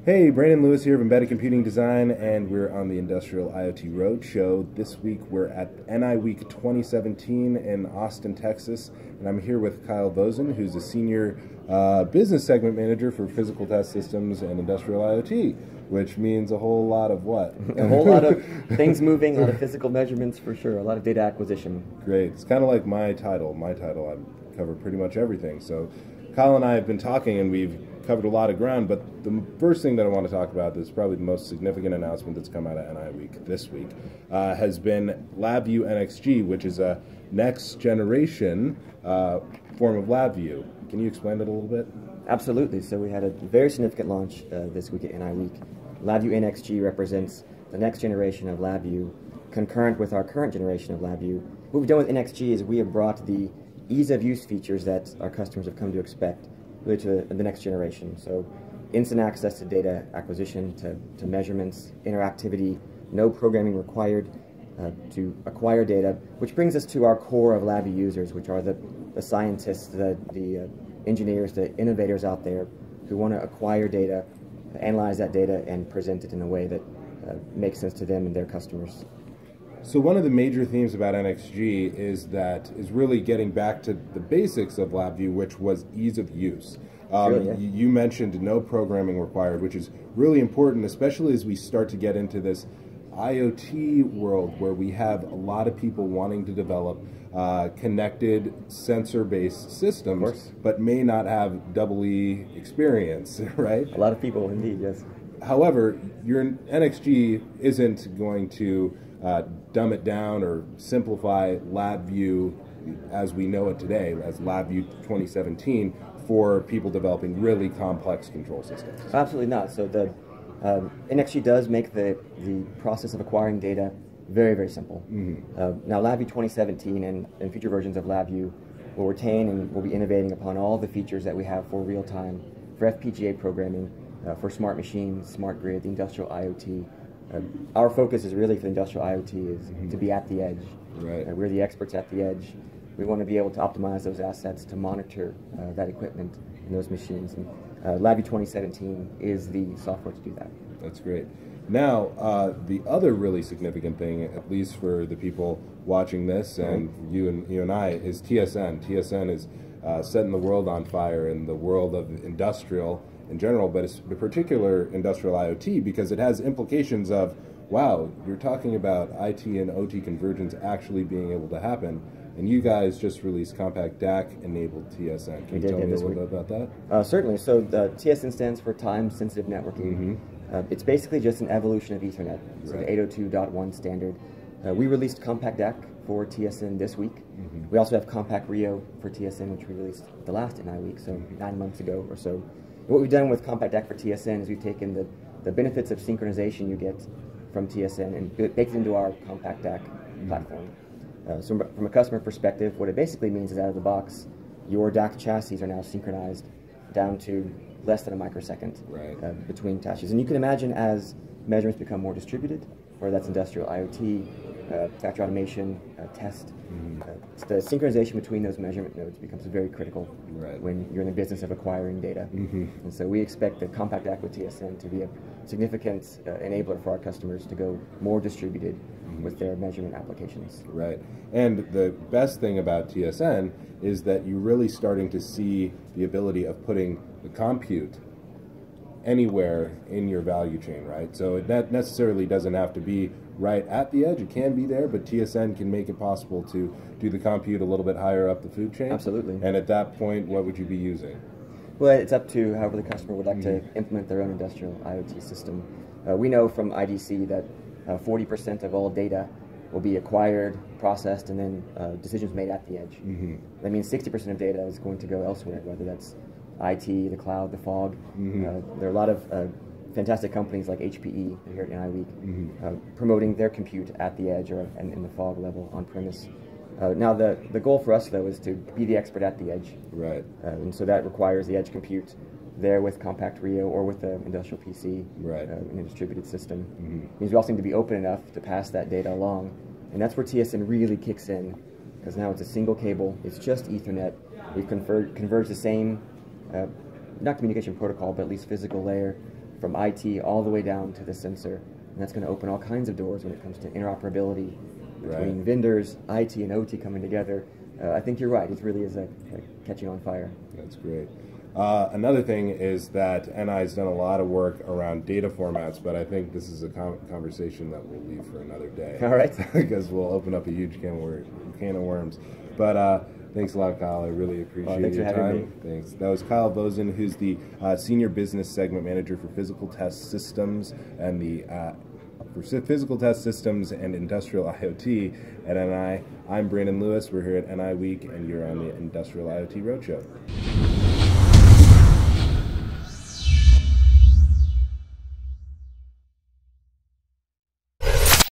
Hey, Brandon Lewis here of Embedded Computing Design, and we're on the Industrial IoT Roadshow. This week we're at NIWeek 2017 in Austin, Texas, and I'm here with Kyle Voosen, who's a senior business segment manager for physical test systems and industrial IoT, which means a whole lot of what? A whole lot of things moving, a lot of physical measurements for sure, a lot of data acquisition. Great. It's kind of like my title. I cover pretty much everything. So Kyle and I have been talking, and we've covered a lot of ground, but the first thing that I want to talk about, is probably the most significant announcement that's come out of NIWeek this week, has been LabVIEW NXG, which is a next generation form of LabVIEW. Can you explain it a little bit? Absolutely. So we had a very significant launch this week at NIWeek. LabVIEW NXG represents the next generation of LabVIEW, concurrent with our current generation of LabVIEW. What we've done with NXG is we have brought the ease of use features that our customers have come to expect really to the next generation. So instant access to data acquisition, to measurements, interactivity, no programming required to acquire data, which brings us to our core of LabVIEW users, which are the scientists, the engineers, the innovators out there who want to acquire data, analyze that data, and present it in a way that makes sense to them and their customers. So one of the major themes about NXG is really getting back to the basics of LabVIEW, which was ease of use. You mentioned no programming required, which is really important, especially as we start to get into this IoT world where we have a lot of people wanting to develop connected sensor-based systems, but may not have double E experience, right? A lot of people, indeed, yes. However, your NXG isn't going to dumb it down or simplify LabVIEW as we know it today, as LabVIEW 2017, for people developing really complex control systems. Absolutely not. So the NXG does make the process of acquiring data very, very simple. Now LabVIEW 2017 and future versions of LabVIEW will retain and will be innovating upon all the features that we have for real-time, for FPGA programming, for smart machines, smart grid, the industrial IoT. Our focus is really for industrial IoT is to be at the edge. Right. We're the experts at the edge. We want to be able to optimize those assets to monitor that equipment and those machines. And LabVIEW 2017 is the software to do that. That's great. Now, the other really significant thing, at least for the people watching this and you and I, is TSN. TSN is setting the world on fire in the world of industrial in general, but it's in particular industrial IoT, because it has implications of, wow, you're talking about IT and OT convergence actually being able to happen, and you guys just released CompactDAQ-enabled TSN. Can you tell me a little bit about that? Certainly. So the TSN stands for time-sensitive networking. It's basically just an evolution of Ethernet. So the 802.1 standard. We released CompactDAQ for TSN this week. We also have CompactRIO for TSN, which we released the last NIWeek, so 9 months ago or so. What we've done with CompactDAQ for TSN is we've taken the benefits of synchronization you get from TSN and baked it into our CompactDAQ platform. So from a customer perspective, what it basically means is out of the box, your DAQ chassis are now synchronized down to less than a microsecond between chassis. And you can imagine as measurements become more distributed, whether that's industrial IoT, factory automation, test, the synchronization between those measurement nodes becomes very critical when you're in the business of acquiring data. And so we expect the CompactDAQ with TSN to be a significant enabler for our customers to go more distributed with their measurement applications. Right. And the best thing about TSN is that you're really starting to see the ability of putting the compute anywhere in your value chain, right? So that necessarily doesn't have to be right at the edge. It can be there, but TSN can make it possible to do the compute a little bit higher up the food chain. Absolutely. And at that point, what would you be using? Well, it's up to however the customer would like to implement their own industrial IoT system. We know from IDC that 40% of all data will be acquired, processed, and then decisions made at the edge. That means 60% of data is going to go elsewhere, whether that's IT, the cloud, the fog. There are a lot of fantastic companies like HPE here at NIWeek promoting their compute at the edge or in the fog level on premise. Now the goal for us though is to be the expert at the edge. Right. And so that requires the edge compute there with CompactRIO or with the industrial PC in a distributed system. Means we also need to be open enough to pass that data along, and that's where TSN really kicks in, because now it's a single cable, it's just Ethernet. We've converged the same, not communication protocol, but at least physical layer from IT all the way down to the sensor. And that's going to open all kinds of doors when it comes to interoperability between vendors, IT and OT coming together. I think you're right. It really is catching on fire. That's great. Another thing is that NI's done a lot of work around data formats, but I think this is a conversation that we'll leave for another day. All right. Because we'll open up a huge can of worms. But thanks a lot, Kyle. I really appreciate your time. Thanks. That was Kyle Voosen, who's the Senior Business Segment Manager for Physical Test Systems and the Physical Test Systems and Industrial IoT at NI. I'm Brandon Lewis. We're here at NIWeek, and you're on the Industrial IoT Roadshow.